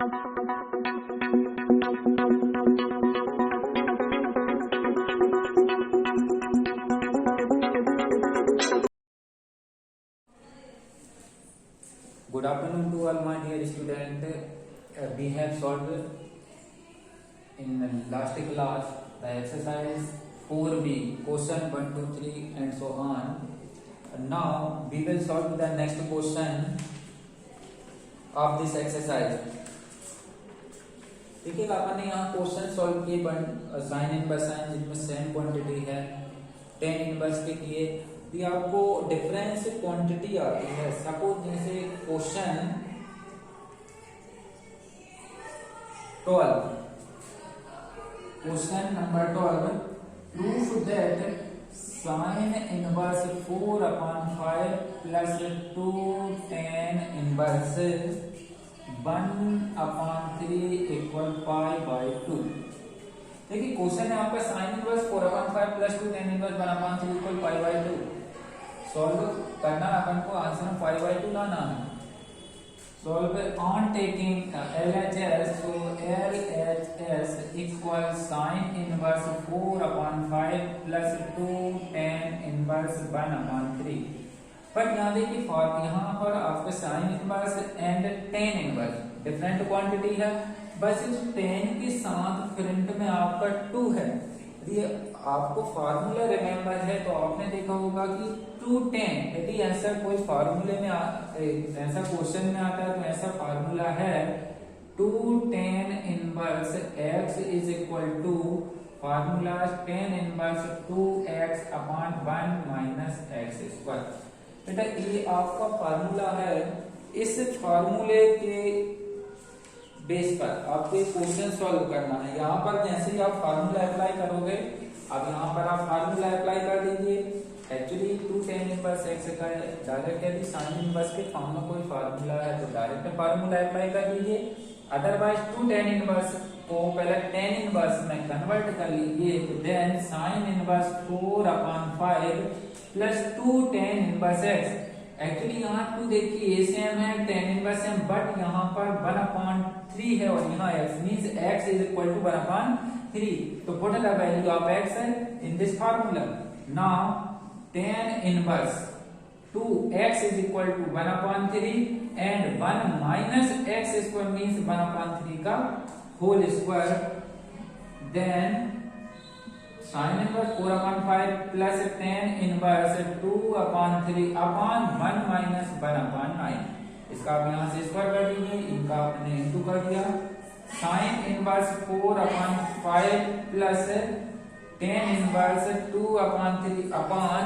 Good afternoon to all my dear student. We have solved in the last class the exercise 4B, question 1, 2, 3 and so on. Now we will solve the next question of this exercise. देखिएगा अपन ने यहाँ question solve किए sine inverse sine जिसमें same quantity है tan inverse के किए भी आपको डिफरेंस क्वांटिटी आती है। सपोज जैसे question 12 question number 12 proof that sine inverse 4/5 plus 2 tan inverse 1/3 equal π/2। देखिए क्वेश्चन है आपका sine inverse 4/5 plus 2 tan inverse 1/3 equal π/2 solve करना अपन को आंसर में π/2 लाना है। Solve on taking LHS, so LHS equal sine inverse 4/5 plus 2 tan inverse 1/3। पर यहाँ देखिए यहाँ पर आपका sine inverse and tan inverse different quantity है, बस इस टेन के साथ फ्रंट में आपका 2 है। यदि आपको फार्मूला रिमेम्बर है तो आपने देखा होगा कि 2 tan, यदि ऐसा कोई फार्मूले में ऐसा क्वेश्चन में आता है तो ऐसा फार्मूला है 2 tan inverse x is equal to formula tan inverse 2x/1 minus x square. बेटा ये आपका फार्मूला है, इस फार्मूले के बेस पर आपको एक क्वेश्चन सॉल्व करना है। यहाँ पर जैसे ही आप फार्मूला अप्लाई करोगे, अब यहाँ पर आप फार्मूला अप्लाई कर दीजिए। एक्चुअली 2 tan इनवर्स x का डायरेक्ट यदि साइन इनवर्स के फॉर्म में कोई फार्मूला है तो डायरेक्ट फार्मूला अप्लाई कर दीजिए। अदरवाइज 2 tan इनवर्स को पहले tan इनवर्स में कन्वर्ट कर लीजिए, तो then sine inverse 4/5 plus 2 tan inverse x। Actually यहाँ 2 देखिए ये सेम है, tan इनवर्स सेम, बट यहाँ पर 1/3 है और यहाँ x means x is equal to 1/3। तो put the value of x in this formula. Now tan inverse 2x is equal to 1/3 and 1 minus x square means 1/3 का whole square. Then sine inverse 4/5 plus tan inverse 2/3 upon 1 minus 1/9। इसका आप यहाँ से square कर दीजिए, इनका आपने into कर दिया। Sign inverse 4/5 plus tan inverse 2/3 upon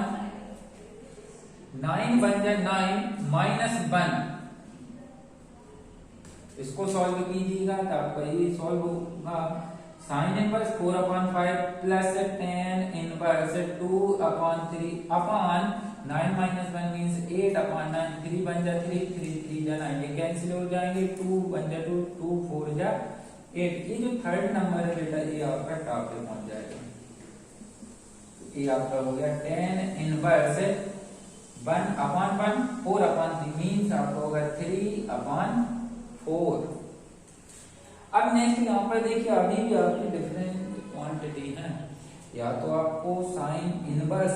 9 बन जाए 9 माइनस 1। इसको सॉल्व कीजिएगा तो आपका ये सॉल्व होगा। Sign inverse 4/5 plus tan inverse 2/3 upon 9 minus 1 means 8/9। 3 बन जा 3, 3 3 जा 9, ये कैंसिल हो जाएंगे। 2 बन जा 2, 2 4 जा 8। ये जो थर्ड नंबर है बेटा ये आपका टॉप पे पहुंच जाएगा। ये आपका हो गया tan इनवर्स 1/1 4/3 मींस आपका होगा 3/4। अब नेक्स्ट यहाँ पर देखिए अभी भी आपकी डिफरेंट क्वांटिटी है। या तो आपको साइन इनवर्स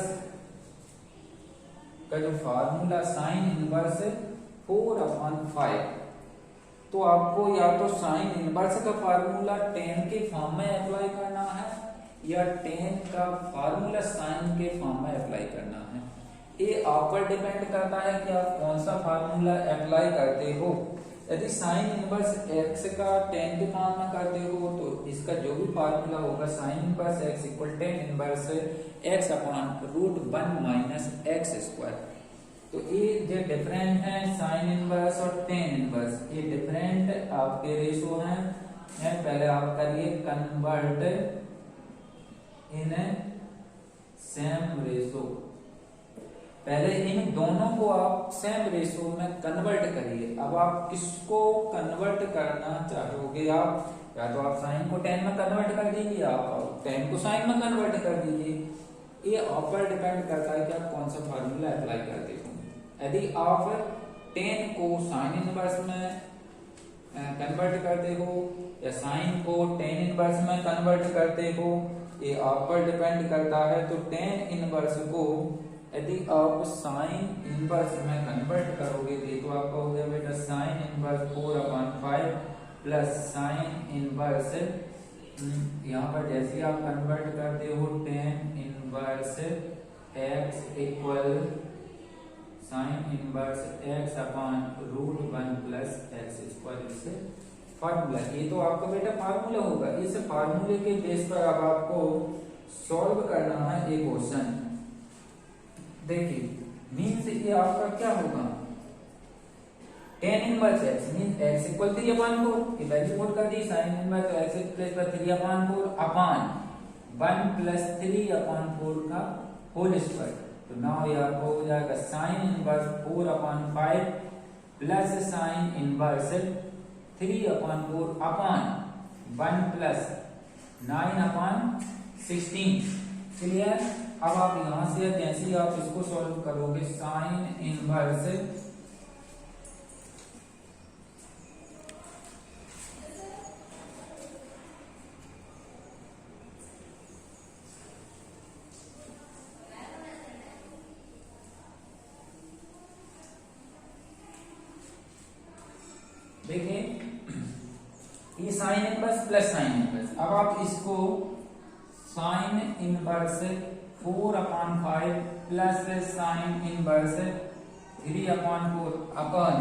का जो फार्मूला साइन इनवर्स 4/5, तो आपको या तो साइन इनवर्स का फार्मूला tan के फॉर्म में अप्लाई करना है या tan का फार्मूला साइन के फॉर्म में अप्लाई करना है। ये आप पर डिपेंड करता है कि आप कौन सा फार्मूला अप्लाई करते हो। यदि साइन इनवर्स x का tan के फॉर्म में करते हो तो इसका जो भी फार्मूला होगा sine inverse x equal tan inverse x upon √1 minus x square. तो ये जो डिफरेंट है साइन इनवर्स और tan इनवर्स, ये डिफरेंट आपके रेशो हैं। पहले आप करिए कन्वर्ट इन सेम रेशो। पहले इन दोनों को आप सेम रेशो में कन्वर्ट करिए। अब आप किसको कन्वर्ट करना चाहोगे, आप या तो आप साइन को tan में कन्वर्ट कर दीजिए, आप tan को साइन में कन्वर्ट कर दीजिए। ये आप पर डिपेंड करता है कि आप कौन सा फार्मूला अप्लाई करते हो। यदि आप tan को साइन इनवर्स में कन्वर्ट करते हो या साइन को टेन इनवर्स में कन्वर्ट करते हो, ये आप पर डिपेंड करता है। तो टेन इनवर्स को यदि आप साइन इनवर्स में कन्वर्ट करोगे तो आपका हो गया बेटा sign inverse 4/5 plus sine inverse, यहाँ पर जैसे आप कन्वर्ट करते हो ten inverse x equal sine inverse x/√1 plus x square, इससे फार्मूला। ये तो आपका बेटा फार्मूला होगा। इस फार्मूले के बेस पर अब आपको सॉल्व करना है ये क्वेश्चन। देखिए मीन्स ये आपका क्या होगा, ten inverse x means x equal 3/4, ये वैल्यू पुट कर दी, साइन इनवर्स x प्लस 3/4 अपान 1 प्लस 3/4 का होल स्क्वायर। तो नाउ ये आपको हो जाएगा sign inverse 4/5 plus sine inverse 3/4 अपान 1 प्लस 9/16। क्लियर। अब आप यहां से जैसे ही आप इसको सॉल्व करोगे साइन इनवर्स देखिए ये sine inverse plus sine inverse. अब आप इसको sign inverse 4/5 plus sine inverse 3/4 अपन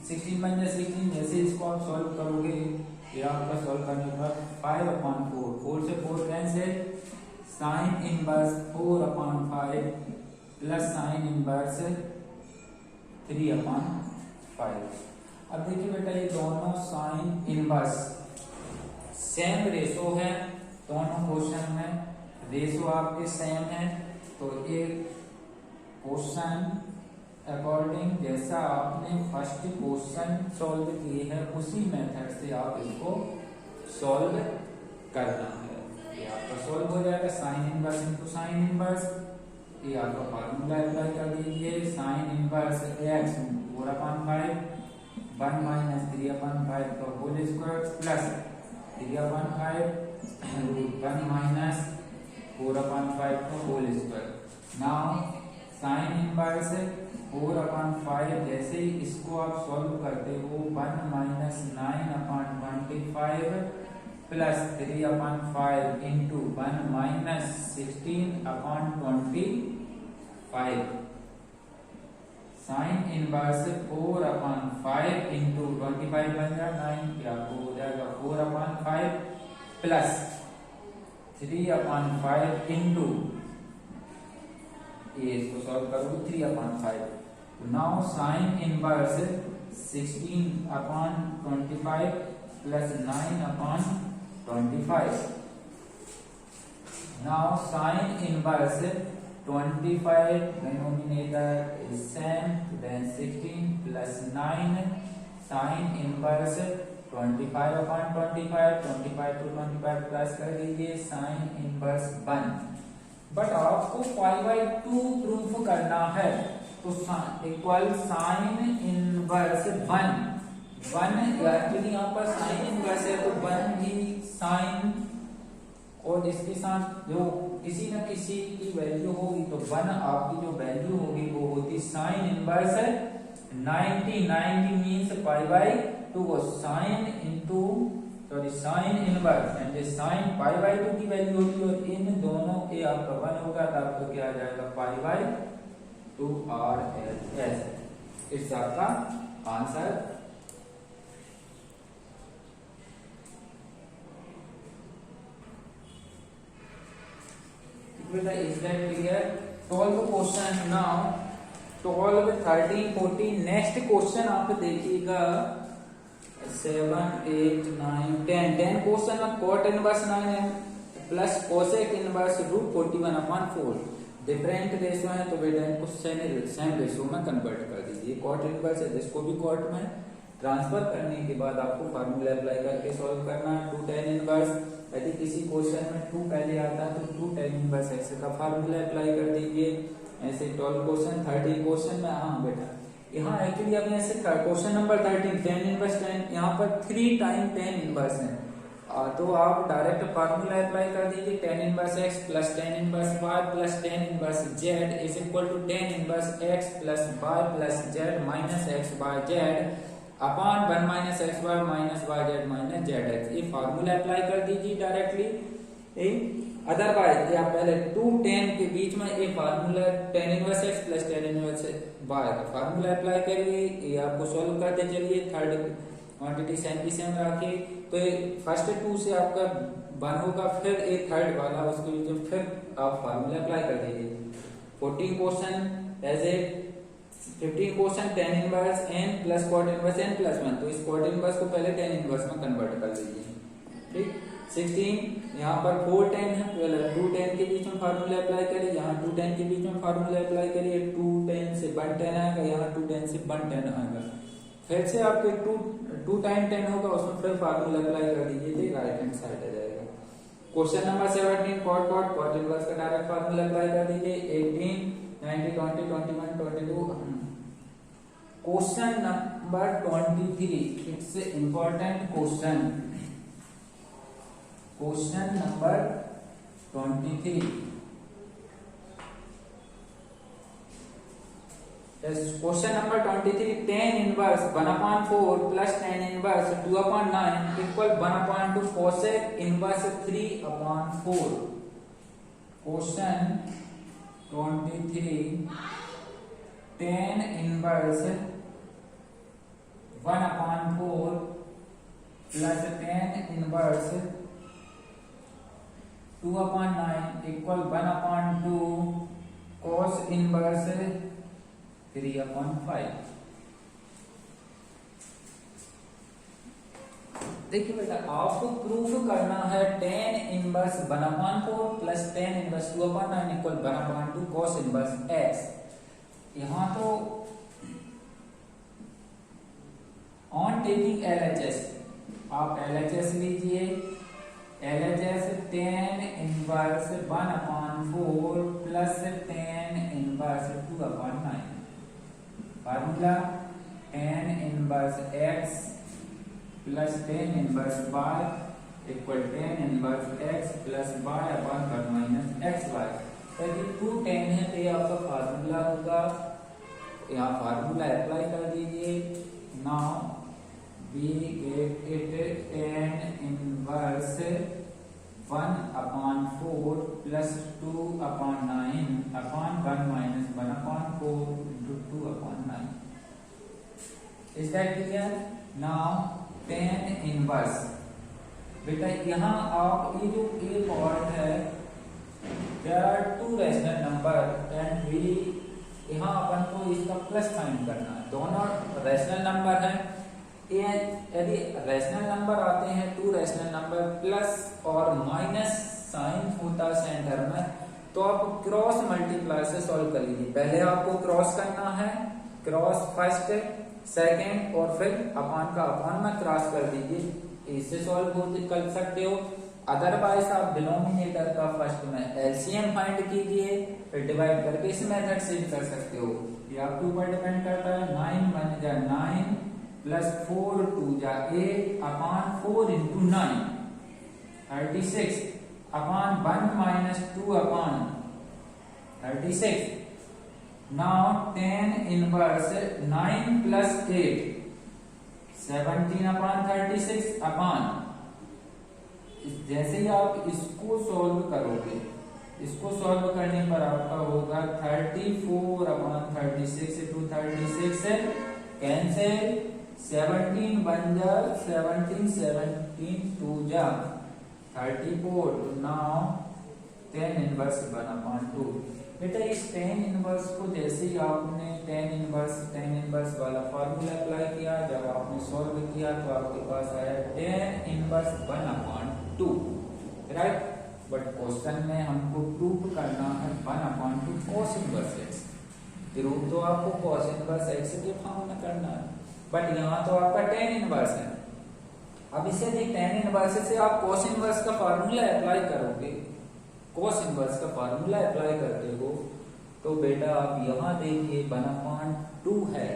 16 बन जाए 16। जैसे इसको आप सॉल्व करोगे ये आपका सॉल्व करने पर 5/4, 4 से 4 cancel, sign inverse 4/5 plus sine inverse 3/5। अब देखिए बेटा ये दोनों साइन इनवर्स सेम रेशो है, दोनों क्वेश्चन में रेशो आपके सेम है। तो ये क्वेश्चन अकॉर्डिंग जैसा आपने फर्स्ट क्वेश्चन सॉल्व किए हैं उसी मेथड से आप इसको सॉल्व करना है। ये आपका सॉल्व हो जाएगा sine inverse into sine inverse. ये आपका फार्मूला अप्लाई कर दीजिए, साइन इनवर्स x 4/5 1 माइनस 3/5 का होल स्क्वायर प्लस 3/5 1 माइनस 4/5 का whole square. Now sine inverse 4/5 जैसे ही इसको आप सॉल्व करते हो 1 minus 9/25 plus 3/5 into 1 minus 16/25। Sine inverse 4/5 into 25 बन जाएगा 9, क्या हो जाएगा 4/5 प्लस 3/5 इंटू ये इसको सॉल्व करोगे 3/5। Now sine inverse 16/25 plus 9/25। Now sine inverse 25 denominator is same, then 16 plus 9 sin inverse 25/25, 25 to 25 plus कर दीजिए sin inverse 1। बट आपको 5/2 प्रूफ करना है तो इक्वल साइन इनवर्स 1 एक्चुअली यहाँ पर साइन इनवर्स है तो 1 ही साइन और इसके साथ जो किसी न किसी की वैल्यू होगी तो 1 आपकी जो वैल्यू होगी वो होती साइन इनवर्स 90 मींस π/2 वो sine into sorry sine inverse and sine π/2 की वैल्यू होगी और इन दोनों के आपका 1 होगा तो आपको क्या आ जाएगा π/2 RLS। इस आपका answer. Is that clear? 12 question now 12 13 14 next question आप देखिएगा 7 8 9 10 क्वेश्चन में cot inverse 9 plus cosec inverse √41/4 different ratio है तो बेटा इनको सेम रेशो में कन्वर्ट कर दीजिए। cot इनवर्स है जिसको भी cot में ट्रांसफर करने के बाद आपको फार्मूला अप्लाई करके सॉल्व करना है। 2 tan इनवर्स यदि किसी क्वेश्चन में 2 पहले आता है तो 2 tan इनवर्स x का फार्मूला अप्लाई कर दीजिए। ऐसे 12 क्वेश्चन 13 क्वेश्चन में हाँ बेटा यहाँ एक्चुअली अब ऐसे क्वेश्चन नंबर 13 टेन इनवर्स 10, यहाँ पर 3 टाइम टेन इनवर्स है। तो आप डायरेक्ट फार्मूला अप्लाई कर दीजिए, tan inverse x plus tan inverse y plus tan inverse z is equal to tan inverse x plus y plus z minus x y z upon 1 minus x y minus y z minus z x. ये formula apply कर दीजिए directly. Otherwise या पहले 2 10 के बीच में एक formula tan inverse x plus tan inverse y का फार्मूला अप्लाई करिए। ये आपको सॉल्व करते चलिए, थर्ड क्वांटिटी सेम की सेम रखिए। तो फर्स्ट 2 से आपका 1 होगा, फिर एक थर्ड वाला उसके बीच फिर आप फार्मूला अप्लाई कर दीजिए। 14 question as a 15 question tan inverse n plus क्वाड इनवर्स n प्लस 1, तो इस क्वाड इनवर्स को पहले टेन इनवर्स में कन्वर्ट कर लीजिए। ठीक, 16 यहाँ पर 4 10 है, पहले 2 10 के बीच में फार्मूला अप्लाई करिए, यहाँ 2 10 के बीच में फार्मूला अप्लाई करिए, 2 10 से 1 10 आएगा, यहाँ 2 10 से 1 10 आएगा। फिर से आपके 2 टाइम 10 होगा, उसमें फिर फार्मूला अप्लाई कर दीजिए, राइट हैंड साइड आ जाएगा। क्वेश्चन नंबर 17 क्वाड इनवर्स का डायरेक्ट फार्मूला अप्लाई कर दीजिए, 18 90 20 21 22। Question number 23 it's important question, question number 23। Question number 23 ten inverse 1/4 plus tan inverse 2/9 equal 1/2 cosec inverse 3/4। Question 23 ten inverse 1/4 plus tan inverse 2/9 equal 1/2 cos inverse 3/5। देखिए बेटा, आपको proof करना है ten inverse 1/4 plus tan inverse 2/9 equal 1/2 cos inverse x। यहां तो on taking LHS आप LHS लीजिए, LHS tan inverse 1/4 plus tan inverse 2/9, formula tan inverse x plus tan inverse y equal tan inverse x plus y upon 1 minus x y. यदि 2 10 है तो ये आपका formula होगा, यहाँ फार्मूला अप्लाई कर दीजिए। Now we get it tan inverse 1/4 plus 2/9 upon 1 minus 1/4 into 2/9। Is that clear? Now tan inverse, बेटा यहाँ आप ये जो ए पार्ट है, there are 2 rational number and we, यहाँ अपन को इसका प्लस साइन करना है। दोनों रैशनल नंबर है, यदि रैशनल नंबर आते हैं 2 रैशनल नंबर प्लस और माइनस साइन होता सेंटर में, तो आप क्रॉस मल्टीप्लाई से सॉल्व कर लीजिए। पहले आपको क्रॉस करना है, क्रॉस फर्स्ट सेकेंड और फिर अपॉन का अपॉन में क्रॉस कर दीजिए, इससे सॉल्व कर सकते हो। अदरवाइज आप डिनोमिनेटर का फर्स्ट में एलसीएम फाइंड कीजिए, फिर डिवाइड करके इस मेथड से भी कर सकते हो, ये आपके ऊपर डिपेंड करता है। 9 1 जा 9 प्लस 4 2 जा 8 upon 4 into 9 36 upon 1 minus 2 upon 36। Now tan inverse 9 plus 8 17 upon 36 upon, जैसे ही आप इसको सॉल्व करोगे, इसको सॉल्व करने पर आपका होगा 34 अपॉन 36 टू 36 कैंसिल, 17 1 जा 17 17 2 जा 34। Now tan inverse 1/2। बेटा इस टेन इनवर्स को जैसे ही आपने टेन इनवर्स वाला फार्मूला अप्लाई किया, जब आपने सॉल्व किया तो आपके पास आया tan inverse 1/2, right. But question में हमको प्रूफ करना है 1/2 cos इनवर्स x। प्रूफ तो आपको cos इनवर्स x के फॉर्म में करना है, बट यहाँ तो आपका टेन इनवर्स है। अब इसे टेन इनवर्स से आप cos इनवर्स का फार्मूला अप्लाई करोगे, cos इनवर्स का फार्मूला अप्लाई करते हो, तो बेटा आप यहाँ देखिए 1/2 है,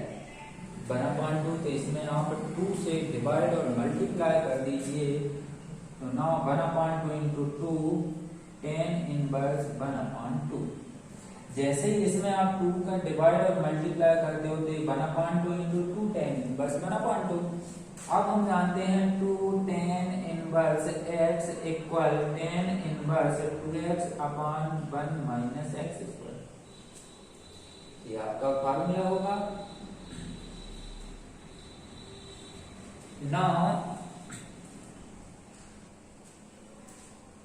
1/2, तो इसमें आप 2 से डिवाइड और मल्टीप्लाई कर दीजिए। तो नाउ 1/2 इंटू 2 tan इनवर्स 1/2। जैसे ही इसमें आप 2 का डिवाइड और मल्टीप्लाई करते हो तो 1/2 इंटू 2 tan इनवर्स 1/2। अब हम जानते हैं 2 tan inverse x equal tan inverse 2x upon 1 minus x square. ये आपका फार्मूला होगा। नाउ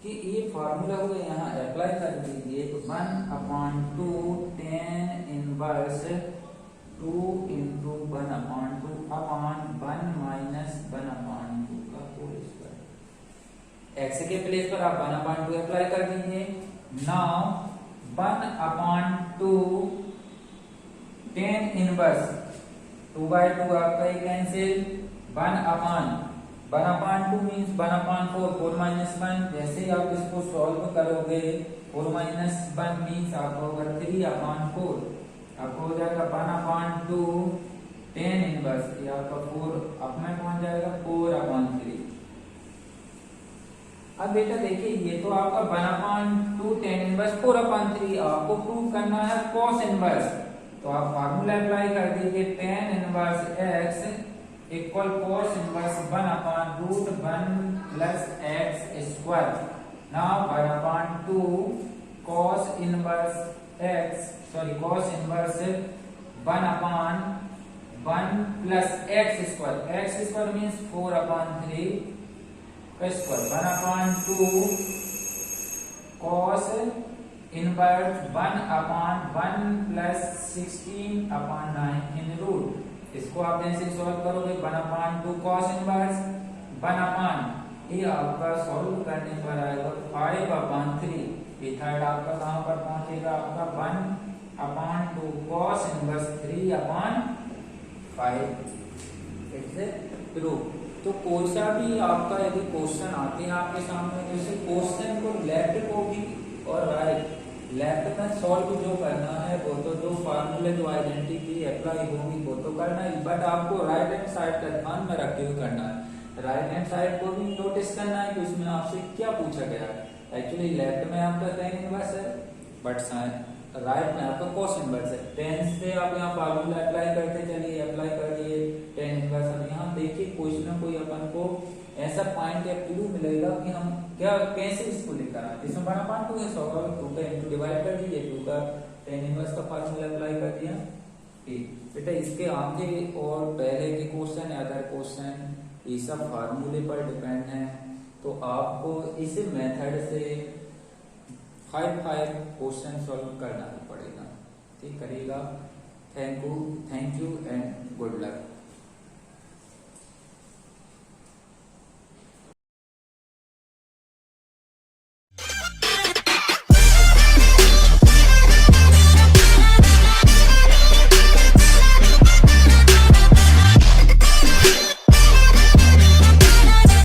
कि ये फार्मूला हो गया, यहाँ अप्लाई कर दीजिए। तो 1/2 tan inverse 2 into 1/2 upon 1 minus 1/2 का होल स्क्वायर। एक्स के प्लेस पर आप 1/2 अप्लाई कर दीजिए। नाउ 1/2 tan इनवर्स 2/2 आपका ये कैंसिल। 1/2 means 1/4, 4 minus 1। जैसे ही आप इसको सॉल्व करोगे 4 माइनस 1 मीन्स आपको होगा 3/4। आपको हो जाएगा 1/2 tan इनवर्स, ये आपका 4 अब में पहुंच जाएगा 4/3। अब बेटा देखिए ये तो आपका 1/2 tan इनवर्स 4/3। आपको प्रूव करना है cos इनवर्स, तो आप फार्मूला अप्लाई कर दीजिए। tan inverse x equal cos inverse 1/√1 plus x square. Now 1/2 cos inverse cos inverse 1/1 plus x square means 4/3 का स्क्वायर। 1/2 cos इनवर्स 1/1 प्लस 16/9 इन रूट। इसको आप ऐसे सॉल्व करोगे 1/2 cos इनवर्स 1/, ये आपका सॉल्व करने पर आएगा 5/3। ये थर्ड आपका कहां पर पहुंचेगा, आपका 1/2 cos इनवर्स 3/5। It's proof. तो कोई सा भी आपका यदि क्वेश्चन आते हैं आपके सामने, जैसे क्वेश्चन को लेफ्ट को भी और राइट लेफ्ट में सॉल्व जो करना है वो तो जो फार्मूले जो आइडेंटिटी अप्लाई होगी वो तो करना ही, बट आपको राइट हैंड साइड का ध्यान में रखते हुए करना है। राइट हैंड साइड को भी नोटिस करना है कि उसमें आपसे क्या पूछा गया है। एक्चुअली लेफ्ट में आपका tan इनवर्स है, बट राइट में आपका cos इनवर्स है। tan से आप यहाँ फार्मूला अप्लाई करते चलिए, अप्लाई कर दिए tan इनवर्स। अब यहाँ देखिए कोई ना कोई अपन को ऐसा पॉइंट या क्लू मिलेगा कि हम क्या कैसे इसको लेकर आए। इसमें 1/2 है, 100 का 2 का इंटू डिवाइड कर दीजिए, 2 का tan इनवर्स का फार्मूला अप्लाई कर दिया। ठीक बेटा, इसके आगे और पहले के क्वेश्चन अदर क्वेश्चन ये सब फार्मूले पर डिपेंड है। तो आपको इस मेथड से 5 क्वेश्चन सॉल्व करना पड़ेगा। ठीक करिएगा। Thank you and good luck.